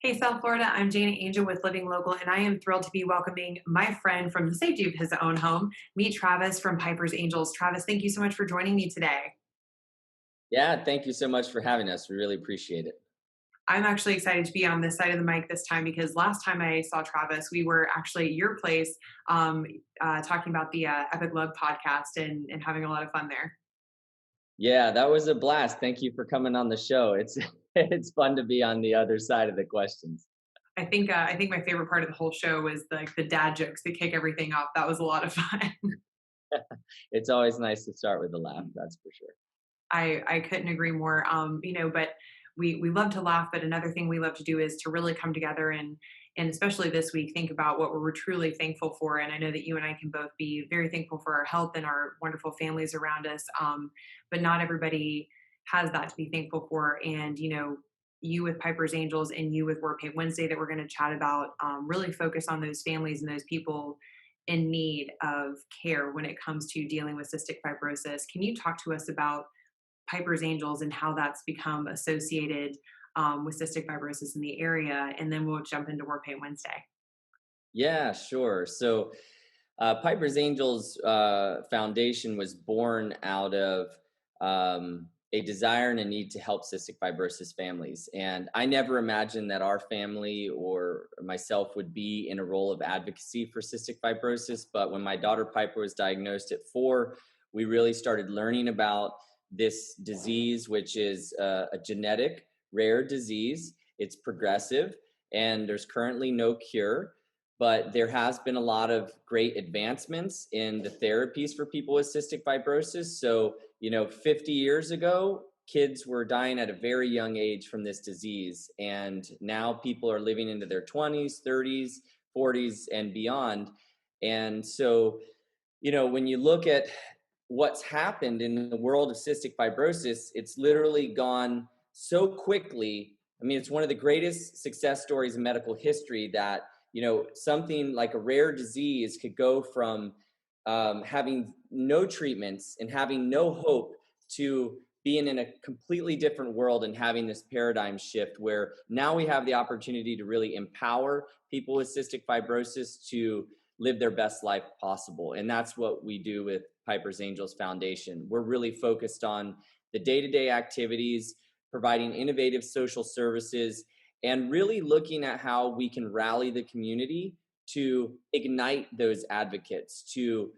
Hey, South Florida, I'm Jana Angel with Living Local, and I am thrilled to be welcoming my friend from the safety of his own home. Meet Travis from Piper's Angels. Travis, thank you so much for joining me today. Yeah, thank you so much for having us. We really appreciate it. I'm actually excited to be on this side of the mic this time because last time I saw Travis, we were actually at your place um, talking about the Epic Love podcast and having a lot of fun there. Yeah, that was a blast. Thank you for coming on the show. It's it's fun to be on the other side of the questions. I think my favorite part of the whole show was the dad jokes that kick everything off. That was a lot of fun. It's always nice to start with a laugh, that's for sure. I couldn't agree more. But we love to laugh, but another thing we love to do is to really come together and especially this week think about what we're truly thankful for. And I know that you and I can both be very thankful for our health and our wonderful families around us. But not everybody has that to be thankful for. And you with Piper's Angels and you with Warpaint Wednesday that we're going to chat about really focus on those families and those people in need of care when it comes to dealing with cystic fibrosis. Can you talk to us about Piper's Angels and how that's become associated with cystic fibrosis in the area, and then we'll jump into Warpaint Wednesday. Yeah, sure. So, Piper's Angels Foundation was born out of a desire and a need to help cystic fibrosis families. And I never imagined that our family or myself would be in a role of advocacy for cystic fibrosis. But when my daughter Piper was diagnosed at 4, we really started learning about this disease, which is a genetic rare disease. It's progressive, and there's currently no cure, but there has been a lot of great advancements in the therapies for people with cystic fibrosis. So, 50 years ago, kids were dying at a very young age from this disease. And now people are living into their 20s, 30s, 40s, and beyond. And so, when you look at what's happened in the world of cystic fibrosis, it's literally gone so quickly. I mean, it's one of the greatest success stories in medical history that, something like a rare disease could go from having no treatments and having no hope to being in a completely different world and having this paradigm shift where now we have the opportunity to really empower people with cystic fibrosis to live their best life possible. And that's what we do with Piper's Angels Foundation. We're really focused on the day-to-day activities, providing innovative social services, and really looking at how we can rally the community to ignite those advocates, to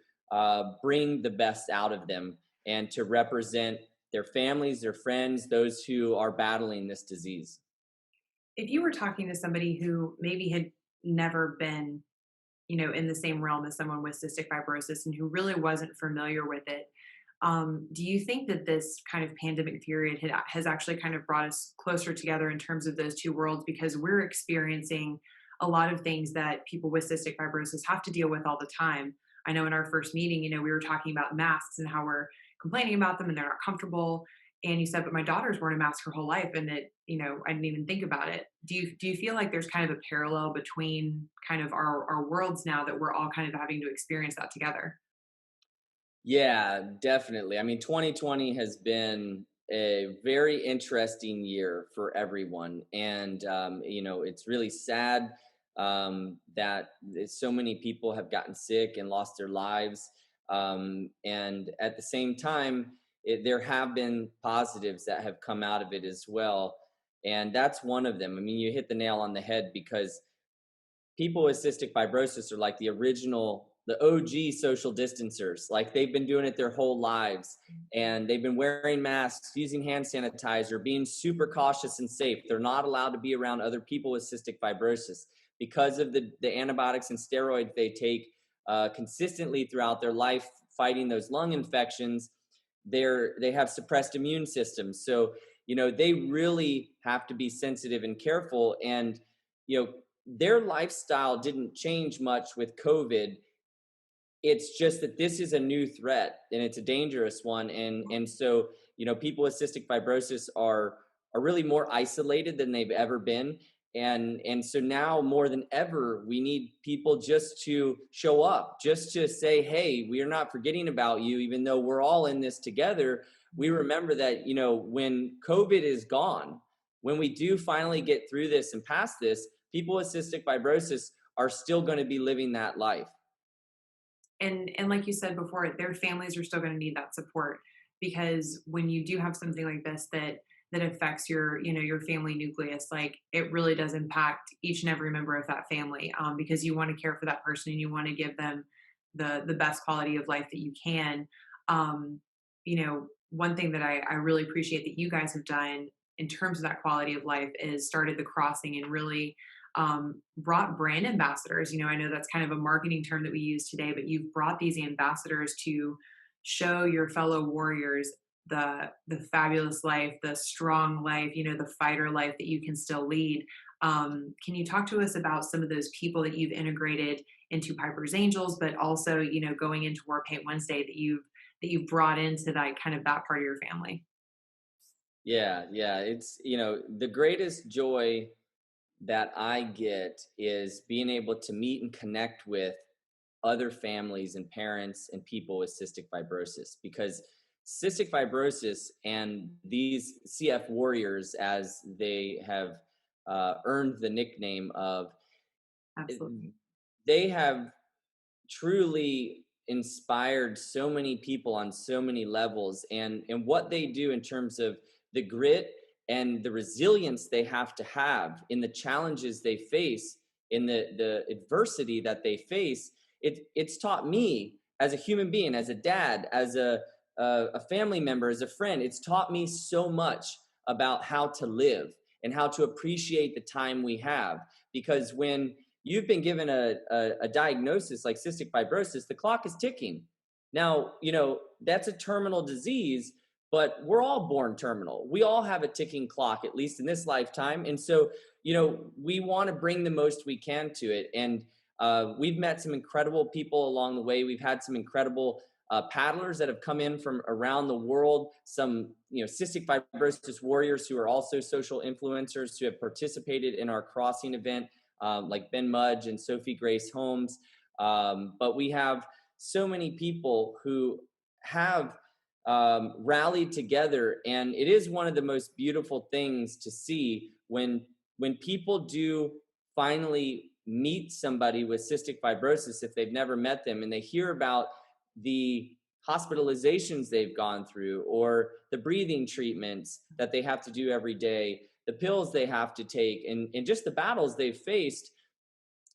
bring the best out of them, and to represent their families, their friends, those who are battling this disease. If you were talking to somebody who maybe had never been, in the same realm as someone with cystic fibrosis and who really wasn't familiar with it, do you think that this kind of pandemic period has actually kind of brought us closer together in terms of those two worlds because we're experiencing a lot of things that people with cystic fibrosis have to deal with all the time? I know in our first meeting, we were talking about masks and how we're complaining about them and they're not comfortable. And you said, but my daughter's worn a mask her whole life, and I didn't even think about it. Do you feel like there's kind of a parallel between kind of our worlds now that we're all kind of having to experience that together? Yeah, definitely. I mean, 2020 has been a very interesting year for everyone. And, it's really sad that so many people have gotten sick and lost their lives. And at the same time, there have been positives that have come out of it as well. And that's one of them. I mean, you hit the nail on the head because people with cystic fibrosis are like the OG social distancers. Like they've been doing it their whole lives, and they've been wearing masks, using hand sanitizer, being super cautious and safe. They're not allowed to be around other people with cystic fibrosis because of the antibiotics and steroids they take consistently throughout their life, fighting those lung infections. They have suppressed immune systems. So, they really have to be sensitive and careful. And, you know, their lifestyle didn't change much with COVID. It's just that this is a new threat and it's a dangerous one. And so, people with cystic fibrosis are really more isolated than they've ever been. And so now more than ever, we need people just to show up, just to say, hey, we are not forgetting about you, even though we're all in this together. We remember that, when COVID is gone, when we do finally get through this and past this, people with cystic fibrosis are still going to be living that life. And like you said before, their families are still going to need that support, because when you do have something like this that affects your, your family nucleus, like, it really does impact each and every member of that family, because you want to care for that person and you want to give them the best quality of life that you can. um, One thing that I really appreciate that you guys have done in terms of that quality of life is started the crossing and really brought brand ambassadors. I know that's kind of a marketing term that we use today, but you've brought these ambassadors to show your fellow warriors the fabulous life, the strong life, the fighter life that you can still lead. Can you talk to us about some of those people that you've integrated into Piper's Angels, but also, going into Warpaint Wednesday, that you've brought into that kind of that part of your family? Yeah, yeah. It's, the greatest joy that I get is being able to meet and connect with other families and parents and people with cystic fibrosis, because cystic fibrosis and these CF warriors, as they have earned the nickname of, Absolutely. they have truly inspired so many people on so many levels, and what they do in terms of the grit and the resilience they have to have in the challenges they face, in the adversity that they face. It's taught me as a human being, as a dad, as a family member, as a friend. It's taught me so much about how to live and how to appreciate the time we have, because when you've been given a diagnosis like cystic fibrosis, the clock is ticking. Now, that's a terminal disease, but we're all born terminal. We all have a ticking clock, at least in this lifetime. And so, we want to bring the most we can to it. And we've met some incredible people along the way. We've had some incredible paddlers that have come in from around the world, some, cystic fibrosis warriors who are also social influencers who have participated in our crossing event, like Ben Mudge and Sophie Grace Holmes. But we have so many people who have rallied together, and it is one of the most beautiful things to see when people do finally meet somebody with cystic fibrosis, if they've never met them, and they hear about the hospitalizations they've gone through, or the breathing treatments that they have to do every day, the pills they have to take, and just the battles they've faced.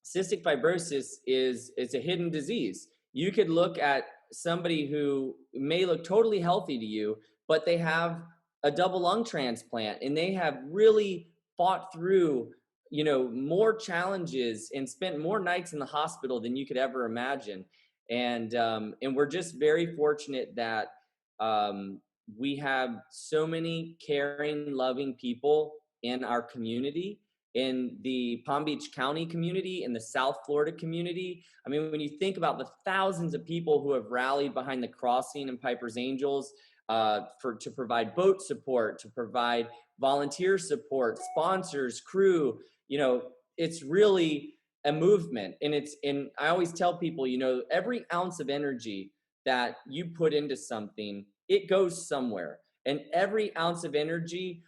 Cystic fibrosis is a hidden disease. You could look at somebody who may look totally healthy to you, but they have a double lung transplant and they have really fought through, more challenges and spent more nights in the hospital than you could ever imagine. And we're just very fortunate that we have so many caring, loving people in our community, in the Palm Beach County community, in the South Florida community. I mean, when you think about the thousands of people who have rallied behind the crossing and Piper's Angels, to provide boat support, to provide volunteer support, sponsors, crew, it's really a movement. And I always tell people, every ounce of energy that you put into something, it goes somewhere. And every ounce of energy,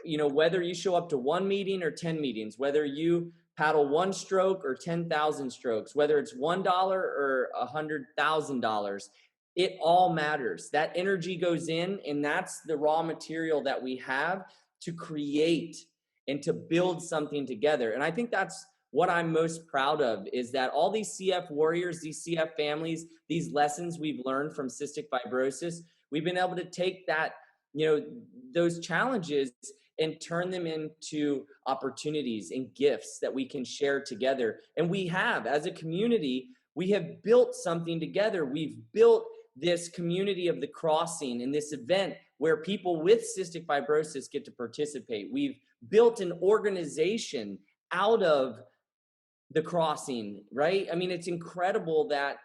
whether you show up to 1 meeting or 10 meetings, whether you paddle 1 stroke or 10,000 strokes, whether it's $1 or $100,000, it all matters. That energy goes in, and that's the raw material that we have to create and to build something together. And I think that's what I'm most proud of, is that all these CF warriors, these CF families, these lessons we've learned from cystic fibrosis, we've been able to take that, those challenges and turn them into opportunities and gifts that we can share together. And we have, as a community, we have built something together. We've built this community of the crossing in this event where people with cystic fibrosis get to participate. We've built an organization out of the crossing, right? I mean, it's incredible that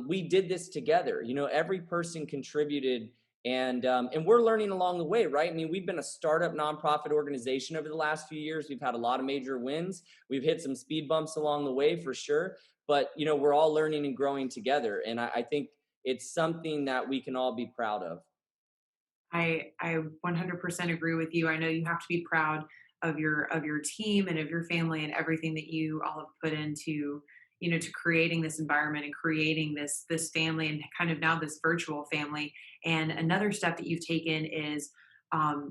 we did this together. Every person contributed, and we're learning along the way, right? I mean, we've been a startup nonprofit organization over the last few years. We've had a lot of major wins. We've hit some speed bumps along the way, for sure. But we're all learning and growing together, and I think it's something that we can all be proud of. I 100% agree with you. I know you have to be proud of your team and of your family and everything that you all have put into, to creating this environment and creating this family and kind of now this virtual family. And another step that you've taken is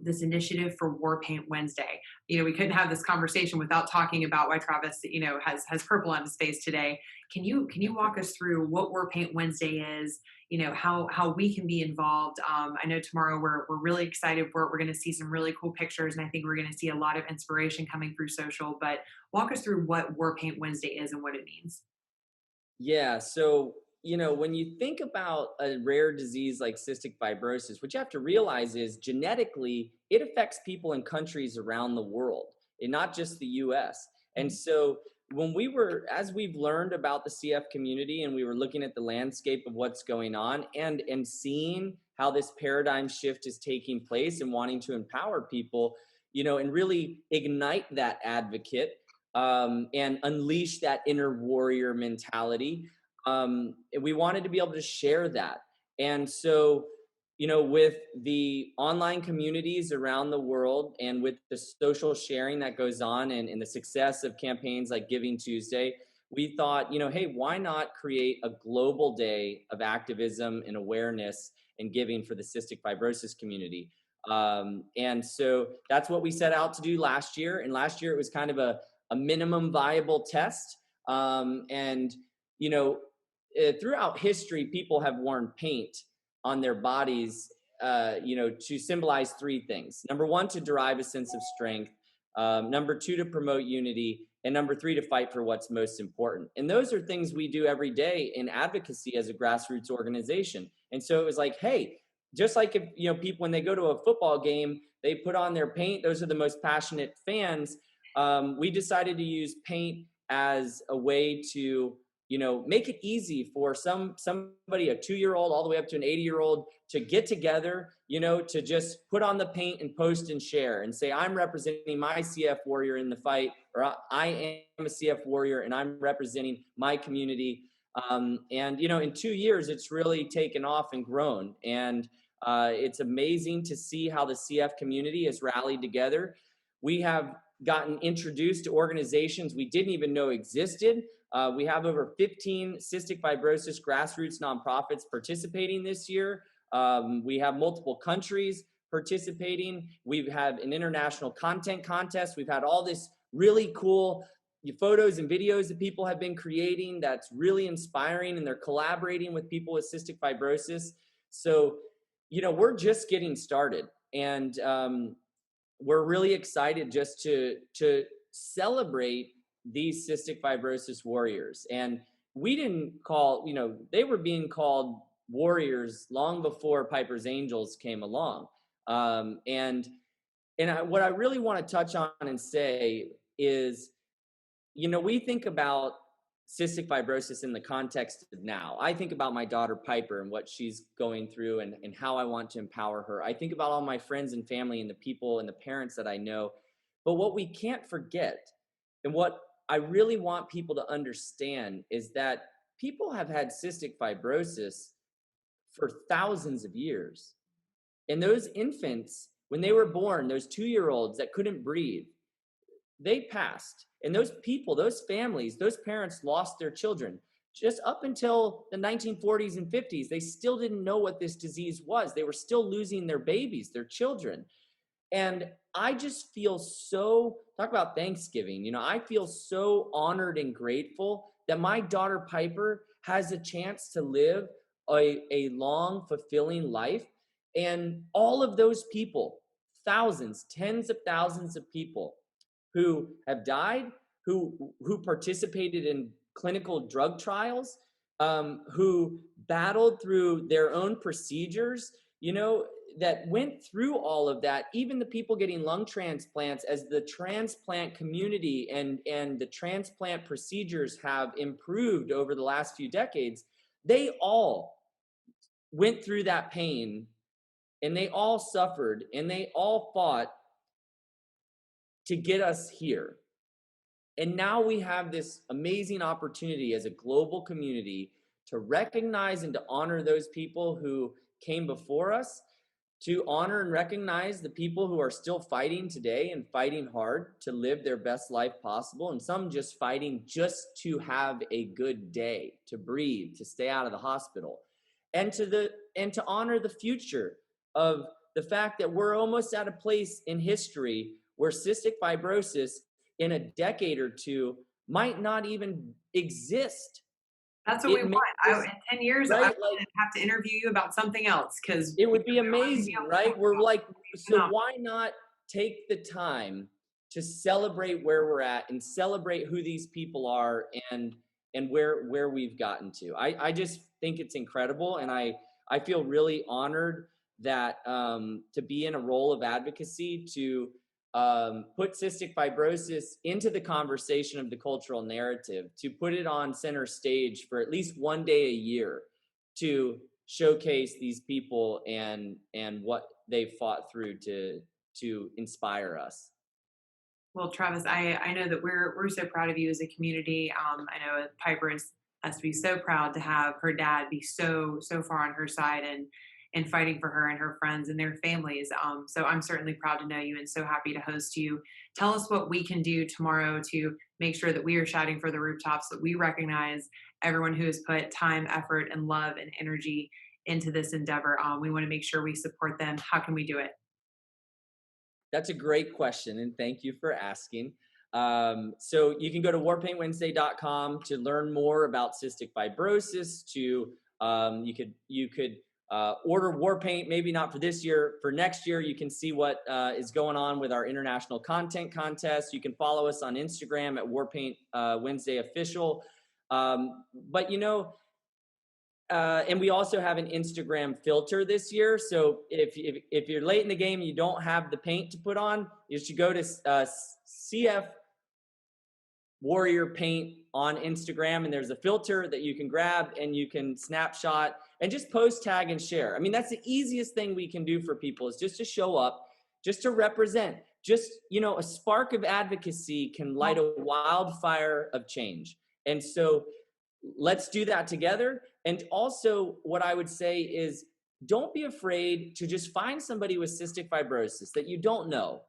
this initiative for Warpaint Wednesday. We couldn't have this conversation without talking about why Travis, has purple on his face today. Can you walk us through what Warpaint Wednesday is? How we can be involved. I know tomorrow we're really excited for it. We're going to see some really cool pictures, and I think we're going to see a lot of inspiration coming through social. But walk us through what War Paint Wednesday is and what it means. Yeah. So, when you think about a rare disease like cystic fibrosis, what you have to realize is genetically, it affects people in countries around the world and not just the US. And Mhm. so, as we've learned about the CF community and we were looking at the landscape of what's going on and seeing how this paradigm shift is taking place and wanting to empower people, and really ignite that advocate and unleash that inner warrior mentality. We wanted to be able to share that. And so, with the online communities around the world and with the social sharing that goes on and the success of campaigns like Giving Tuesday, we thought, hey, why not create a global day of activism and awareness and giving for the cystic fibrosis community? And so that's what we set out to do last year. And last year it was kind of a minimum viable test. And, you know, throughout history, people have worn paint on their bodies, to symbolize three things. Number one, to derive a sense of strength. Number two, to promote unity. And number three, to fight for what's most important. And those are things we do every day in advocacy as a grassroots organization. And so it was like, hey, just like if, people, when they go to a football game, they put on their paint, those are the most passionate fans. We decided to use paint as a way to make it easy for somebody, a 2-year-old all the way up to an 80-year-old, to get together, to just put on the paint and post and share and say, I'm representing my CF warrior in the fight, or I am a CF warrior and I'm representing my community. And in 2 years it's really taken off and grown, and it's amazing to see how the CF community has rallied together. We have gotten introduced to organizations we didn't even know existed. We have over 15 cystic fibrosis grassroots nonprofits participating this year. We have multiple countries participating. We've had an international content contest. We've had all this really cool photos and videos that people have been creating that's really inspiring, and they're collaborating with people with cystic fibrosis. So, we're just getting started, and we're really excited just to celebrate these cystic fibrosis warriors. And we didn't call, they were being called warriors long before Piper's Angels came along. What I really want to touch on and say is, we think about cystic fibrosis in the context of now. I think about my daughter Piper and what she's going through, and how I want to empower her. I think about all my friends and family and the people and the parents that I know. But what we can't forget, and what I really want people to understand, is that people have had cystic fibrosis for thousands of years. And those infants, when they were born, those 2-year-olds that couldn't breathe, they passed. And those people, those families, those parents lost their children. Just up until the 1940s and 50s, they still didn't know what this disease was. They were still losing their babies, their children. And I just feel so, talk about Thanksgiving, I feel so honored and grateful that my daughter Piper has a chance to live a long, fulfilling life. And all of those people, thousands, tens of thousands of people who have died, who participated in clinical drug trials, who battled through their own procedures, that went through all of that. Even the people getting lung transplants, as the transplant community and the transplant procedures have improved over the last few decades, they all went through that pain, and they all suffered, and they all fought to get us here. And now we have this amazing opportunity as a global community to recognize and to honor those people who came before us, to honor and recognize the people who are still fighting today and fighting hard to live their best life possible, and some just fighting just to have a good day, to breathe, to stay out of the hospital, and to honor the future of the fact that we're almost at a place in history where cystic fibrosis in a decade or two might not even exist. That's what we It may want. just, In 10 years, I right, want to have to interview you about something else because it we would be don't have anything amazing, else to right? talk We're about. like, so Enough. why not take the time to celebrate where we're at and celebrate who these people are and where we've gotten to. I just think it's incredible, and I feel really honored that to be in a role of advocacy to put cystic fibrosis into the conversation of the cultural narrative, to put it on center stage for at least one day a year, to showcase these people and what they've fought through to inspire us. Well, Travis, I know that we're so proud of you as a community. I know Piper has to be so proud to have her dad be so far on her side and fighting for her and her friends and their families. So I'm certainly proud to know you and so happy to host you. Tell us what we can do tomorrow to make sure that we are shouting for the rooftops, that we recognize everyone who has put time, effort, and love and energy into this endeavor. We want to make sure we support them. How can we do it? That's a great question, and thank you for asking. So you can go to warpaintwednesday.com to learn more about cystic fibrosis. You could order war paint, maybe not for this year, for next year. You can see what is going on with our international content contest. You can follow us on Instagram at Warpaint Wednesday Official. But and we also have an Instagram filter this year. So if you're late in the game and you don't have the paint to put on, you should go to CF Warrior Paint on Instagram, and there's a filter that you can grab and you can snapshot and just post, tag, and share. I mean, that's the easiest thing we can do for people, is just to show up, just to represent. Just, a spark of advocacy can light a wildfire of change. And so let's do that together. And also, what I would say is, don't be afraid to just find somebody with cystic fibrosis that you don't know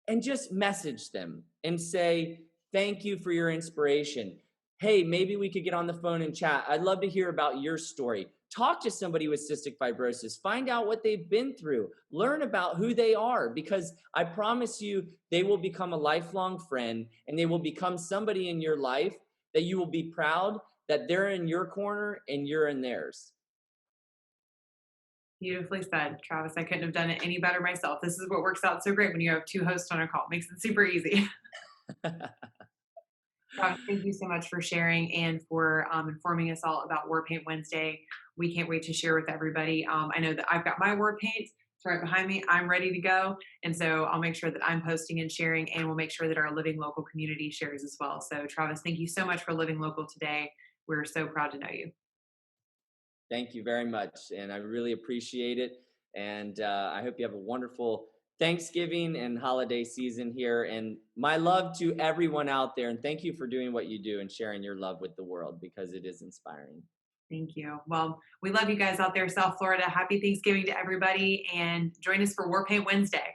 and just message them and say, thank you for your inspiration. Hey, maybe we could get on the phone and chat. I'd love to hear about your story. Talk to somebody with cystic fibrosis. Find out what they've been through. Learn about who they are, because I promise you, they will become a lifelong friend, and they will become somebody in your life that you will be proud that they're in your corner and you're in theirs. Beautifully said, Travis. I couldn't have done it any better myself. This is what works out so great when you have two hosts on a call. Makes it super easy. Travis, thank you so much for sharing and for informing us all about Warpaint Wednesday. We can't wait to share with everybody. I know that I've got my war paint. It's right behind me. I'm ready to go. And so I'll make sure that I'm posting and sharing, and we'll make sure that our Living Local community shares as well. So, Travis, thank you so much for living local today. We're so proud to know you. Thank you very much, and I really appreciate it. And I hope you have a wonderful Thanksgiving and holiday season here. And my love to everyone out there, and thank you for doing what you do and sharing your love with the world, because it is inspiring. Thank you. Well, we love you guys out there, South Florida. Happy Thanksgiving to everybody, and join us for Warpaint Wednesday.